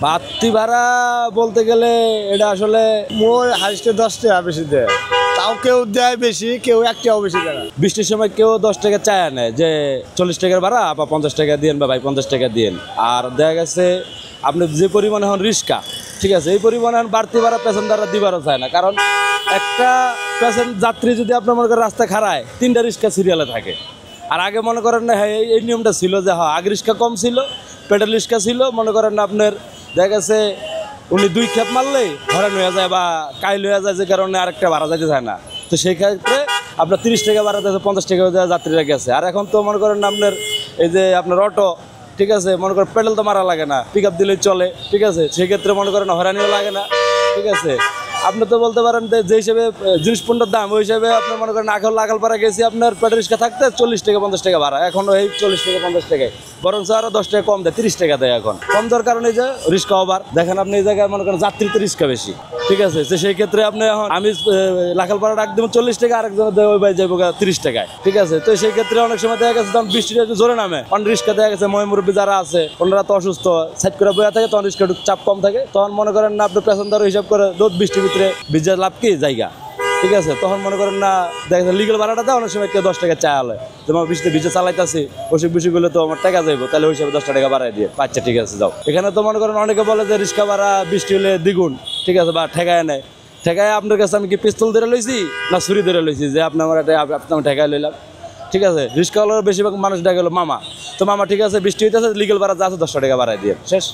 বাড়তি ভাড়া বলতে গেলে এটা আসলে মোর হাইস্টে 10 টাকা বেশি দেয়, তাও কেউ দেয় বেশি, কেউ 1 টাকাও বেশি দেয় না। বৃষ্টির সময় কেউ 10 টাকা চায় নেয় যে 40 টাকার ভাড়া বা 50 টাকা দিয়েন বা ভাই 50 টাকা দিয়েন। আর দেখা গেছে আপনি যে পরিমাণে হন রিক্সা, ঠিক আছে, এই পরিমাণে বাড়তি ভাড়া প্যাসেঞ্জাররা দিবারও চায় না। কারণ একটা যাত্রী যদি আপনার মনে করেন রাস্তা খাড়ায় 3টা রিক্সা সিরিয়ালে থাকে। আর আগে মনে করেন না, হ্যাঁ এই নিয়মটা ছিল যে হ্যাঁ আগে রিক্সা কম ছিল, পেট্রোল রিক্সা ছিল, মনে করেন না আপনার দেখা গেছে উনি 2 খেপ মারলেই হরান হয়ে যায় বা কাইল হয়ে যায়, যে কারণে আরেকটা ভাড়া যাইতে চায় না। তো সেই ক্ষেত্রে আপনার 30 টাকা ভাড়া দিয়েছে, 50 টাকা যাত্রীরা গেছে। আর এখন তো মনে করেন আপনার এই যে আপনার অটো, ঠিক আছে, মনে করেন পেট্রোল তো মারা লাগে না, পিক আপ দিলেই চলে, ঠিক আছে, সেক্ষেত্রে মনে করেন হয়রানিও লাগে না, ঠিক আছে। আপনি তো বলতে পারেন যে হিসেবে জিনিসপত্রের দাম, ওই হিসাবে আপনার মনে করেন লাগালপাড়া গেছি আপনার পেট্রোল রিক্সা থাকতে 40 টাকা 50 টাকা ভাড়া, এখন এই 40 টাকা 50 টাকায় বরং আরো 10 টাকা কম দেয়, 30 টাকা দেয় এখন। কম দেওয়ার কারণে যে রিক্সা ওভার, দেখেন আপনি এই জায়গায় মনে করেন যাত্রীতে রিক্সা বেশি, ঠিক আছে। তো সেই ক্ষেত্রে আপনি এখন আমি লাখালপাড়া ডাক দেবো 40 টাকা, আরেকজন ওই ভাই যাবো 30 টাকায়, ঠিক আছে। তো সেই ক্ষেত্রে অনেক সময় দেখা গেছে তখন বৃষ্টিটা একটু জোরে নামে, অনেক রিক্সা দেখা গেছে মুরব্বী যারা আছে ওনারা তো অসুস্থ, সাইড করে বয়া থাকে, তখন রিক্সা একটু চাপ কম থাকে, তখন মনে করেন না আপনি প্যাসেঞ্জার হিসাব করে রোদ বৃষ্টির ভিতরে ভিজা লাভ কি জায়গা, ঠিক আছে। তখন মনে করেন না দেখা যায় লিগেল ভাড়াটা দেয়, অনেক সময় কেউ 10 টাকা চা হলে তোমার বৃষ্টিতে ভিজে চালাইতেছি, ওসব বিষয়গুলো তো আমার টাকা যাইবো, তাহলে ওই হিসাবে 10 টাকা বাড়াই দিয়ে আচ্ছা ঠিক আছে যাও। এখানে তো মনে করেন অনেকে বলে যে রিক্সা ভাড়া বৃষ্টি হলে দ্বিগুণ, ঠিক আছে, বা ঠেকায় নেয়। ঠেকায় আপনার কাছে আমি কি পিস্তল ধরে লইছি না ছুরি ধরে লইছি যে আপনার আপনার ঠেকায় লইলাম, ঠিক আছে। রিক্সাওয়ালার বেশিরভাগ মানুষ দেখা গেলো মামা, তো মামা ঠিক আছে বৃষ্টি হইতেছে, লিগেল ভাড়া যা আছে 10 টাকা বাড়াই দিয়ে শেষ।